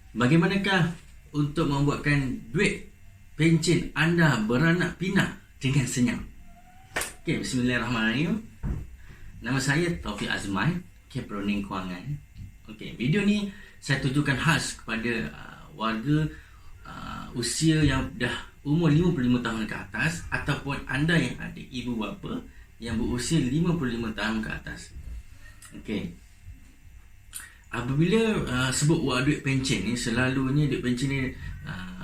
Bagaimanakah untuk membuatkan duit pencen anda beranak pinak dengan senyap? Okay, bismillahirrahmanirrahim. Nama saya Taufik Azman, Keproning Kewangan. Okay, video ni saya tujukan khas kepada warga usia yang dah umur 55 tahun ke atas, ataupun anda yang ada ibu bapa yang berusia 55 tahun ke atas. Okay. Apabila sebut duit pencen ni, selalunya duit pencen ni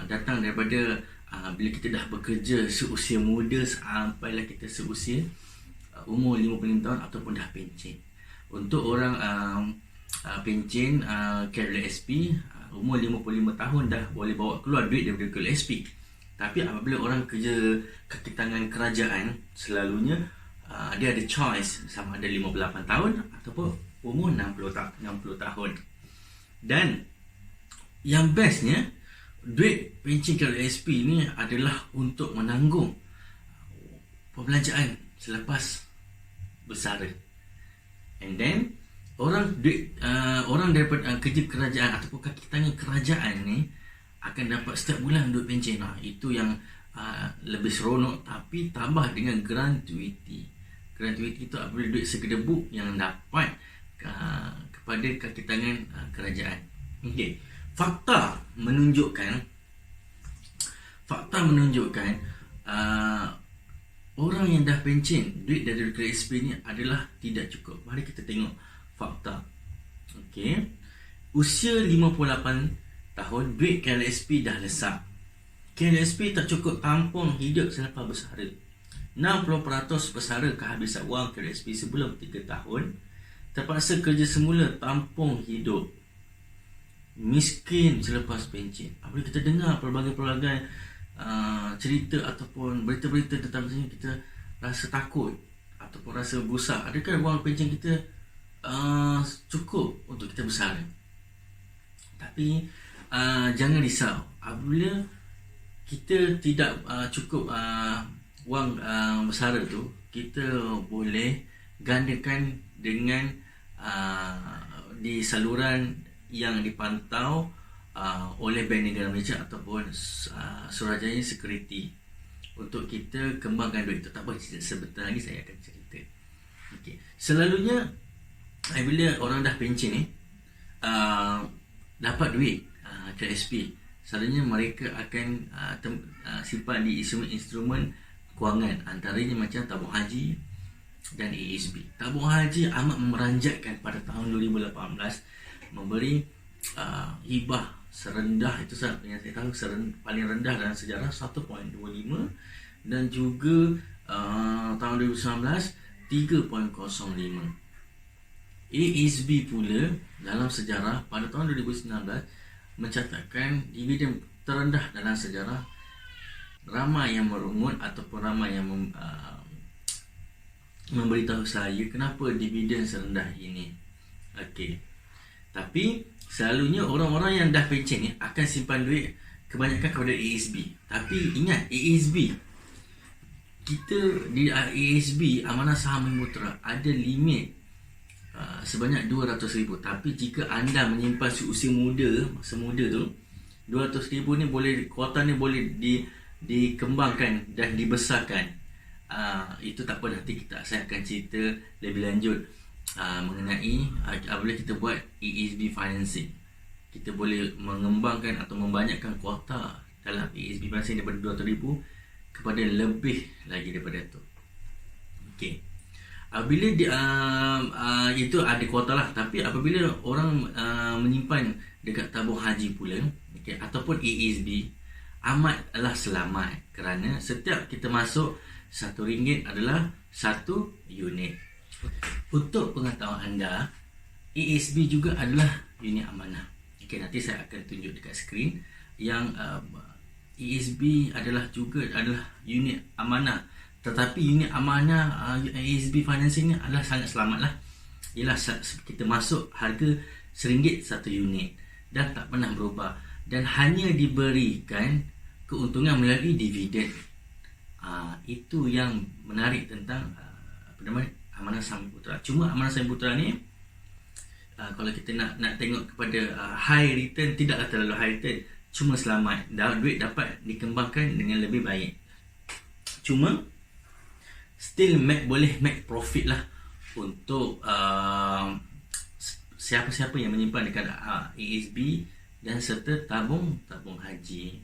datang daripada bila kita dah bekerja seusia muda sampailah kita seusia umur 55 tahun ataupun dah pencen. Untuk orang pencen KLSP umur 55 tahun dah boleh bawa keluar duit daripada KLSP. Tapi apabila orang kerja kaki tangan kerajaan, selalunya dia ada choice sama ada 58 tahun ataupun umur 60 tahun. Dan yang bestnya, duit pencen KLSP ni adalah untuk menanggung perbelanjaan selepas bersara. And then orang daripada kerja kerajaan ataupun kaki tangan kerajaan ni akan dapat setiap bulan duit pencen. Itu yang lebih seronok, tapi tambah dengan gratuity. Gratuity itu apabila duit segedebuk yang dapat kepada kaki tangan kerajaan. Okey. Fakta menunjukkan orang yang dah pencen duit dari KLSP ni adalah tidak cukup. Mari kita tengok fakta. Okey. Usia 58 tahun, duit KLSP dah lesap. KLSP tak cukup tampung hidup selepas bersara. 60% bersara kehabisan wang KLSP sebelum 3 tahun. Terpaksa kerja semula tampung hidup. Miskin selepas pencen. Apabila kita dengar pelbagai-pelbagai cerita ataupun berita-berita tentang ini, kita rasa takut ataupun rasa gusar. Adakah wang pencen kita cukup untuk kita bersara? Tapi jangan risau. Apabila kita tidak cukup wang bersara tu, kita boleh gandakan dengan di saluran yang dipantau oleh Bank Negara Malaysia ataupun Suruhanjaya Security untuk kita kembangkan duit itu. Tak apa, sebentar lagi saya akan cerita. Okay. Selalunya bila orang dah pencen ni dapat duit KLSP, selalunya mereka akan simpan di instrumen kewangan, antaranya macam tabung haji dan ASB. Tabung haji amat meranjatkan pada tahun 2018 memberi hibah serendah, itu yang saya tahu paling rendah dalam sejarah, 1.25, dan juga tahun 2019 3.05. ASB pula dalam sejarah pada tahun 2019 mencatatkan dividen terendah dalam sejarah. Ramai yang merungut ataupun ramai yang memberitahu saya kenapa dividen serendah ini. Okey. Tapi selalunya orang-orang yang dah pencen ni akan simpan duit kebanyakan kepada ASB. Tapi ingat, ASB, kita di ASB, Amanah Saham Mutiara, ada limit sebanyak 200,000. Tapi jika anda menyimpan seusia muda, masa muda tu, 200,000 ni boleh, kuota ni boleh dikembangkan dan dibesarkan. Itu tak apa, nanti saya akan cerita lebih lanjut mengenai apabila kita buat ASB financing. Kita boleh mengembangkan atau membanyakkan kuota dalam ASB financing daripada 200,000 kepada lebih lagi daripada itu. Okey. Apabila itu ada kuota lah. Tapi apabila orang menyimpan dekat tabung haji pula, okay, ataupun ASB, amatlah selamat, kerana setiap kita masuk RM1 adalah 1 unit. Untuk pengetahuan anda, ASB juga adalah unit amanah. Okay, nanti saya akan tunjuk dekat skrin yang ASB adalah unit amanah. Tetapi unit amanah ASB financing ni adalah sangat selamat lah. Ialah kita masuk harga RM1 satu unit dan tak pernah berubah, dan hanya diberikan keuntungan melalui dividen. Itu yang menarik tentang Amanah Saham Putera. Cuma Amanah Saham Putera ni kalau kita nak tengok kepada high return, tidaklah terlalu high return, cuma selamat, duit dapat dikembangkan dengan lebih baik. Cuma still boleh make profit lah untuk siapa-siapa yang menyimpan dekat ASB dan serta tabung haji.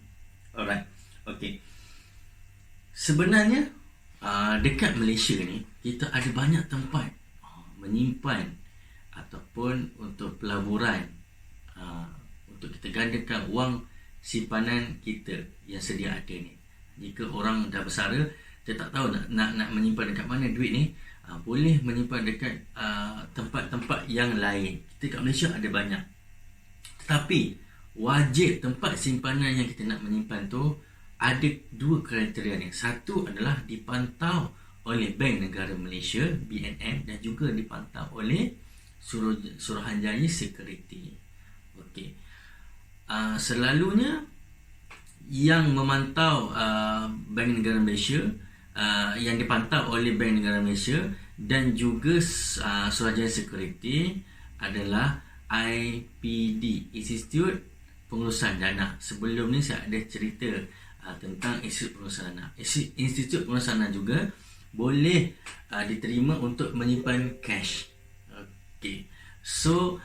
Alright, okay. Sebenarnya dekat Malaysia ni kita ada banyak tempat menyimpan ataupun untuk pelaburan, untuk kita gandakan wang simpanan kita yang sedia ada ni. Jika orang dah bersara, dia tak tahu nak menyimpan dekat mana duit ni, boleh menyimpan dekat tempat-tempat yang lain. Kita kat Malaysia ada banyak, tetapi wajib tempat simpanan yang kita nak menyimpan tu ada dua kriteria ni. Satu adalah dipantau oleh Bank Negara Malaysia BNM dan juga dipantau oleh Suruhanjaya Security. Okey. Selalunya yang memantau Bank Negara Malaysia, yang dipantau oleh Bank Negara Malaysia dan juga Suruhanjaya Security adalah IPD, Institut Pengurusan Dana. Sebelum ni saya ada cerita tentang Institut Pengurusan Dana. Institut Pengurusan Dana juga boleh diterima untuk menyimpan cash. Okay. So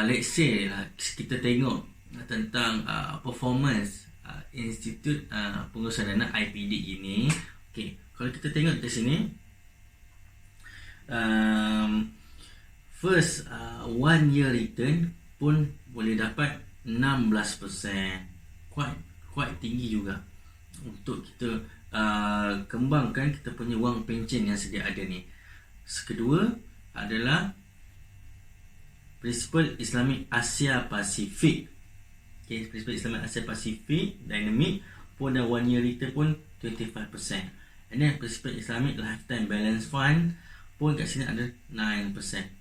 let's say kita tengok tentang performance Institut Pengurusan Dana IPD ini. Okay. Kalau kita tengok di sini, first 1 year return pun boleh dapat 16%. Quite tinggi juga untuk kita kembangkan kita punya wang pencen yang sedia ada ni. Kedua adalah Prinsipal Islamic Asia Pasifik. Okay, Prinsipal Islamic Asia Pasifik Dynamic pun dah 1 year return pun 25%. And then Prinsipal Islamic Lifetime Balance Fund pun kat sini ada 9%.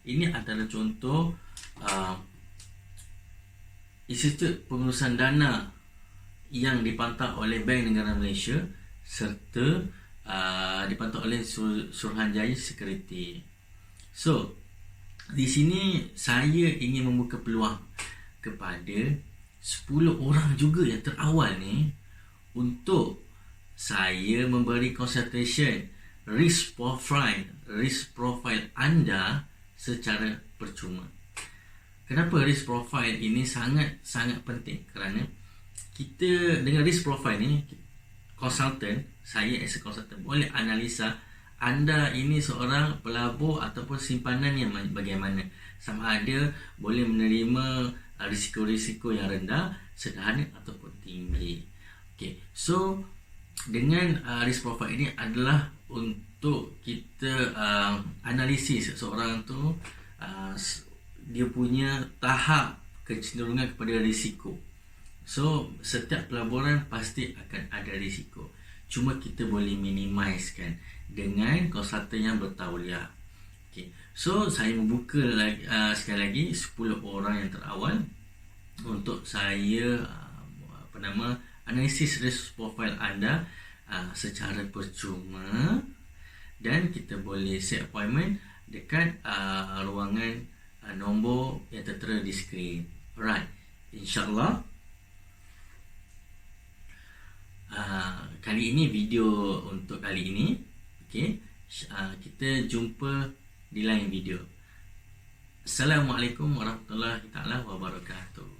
Ini antara contoh Institut Pengurusan Dana yang dipantau oleh Bank Negara Malaysia serta dipantau oleh Suruhanjaya Security. So di sini saya ingin membuka peluang kepada 10 orang juga yang terawal ni untuk saya memberi consultation risk profile anda secara percuma. Kenapa risk profile ini sangat penting? Kerana kita dengan risk profile ni, konsultan, saya as a konsultan boleh analisa anda ini seorang pelabur ataupun simpanan yang bagaimana, sama ada boleh menerima risiko-risiko yang rendah, sederhana ataupun tinggi. Okay. So dengan risk profile ini adalah untuk kita analisis seseorang tu dia punya tahap kecenderungan kepada risiko. So setiap pelaburan pasti akan ada risiko, cuma kita boleh minimizekan dengan konsultan yang bertauliah. Okay. So saya membuka sekali lagi 10 orang yang terawal untuk saya analisis risk profile anda secara percuma, dan kita boleh set appointment dekat ruangan nombor yang tertera di skrin. Alright, InsyaAllah kali ini video untuk kali ini. Okay, kita jumpa di lain video. Assalamualaikum warahmatullahi taala wabarakatuh.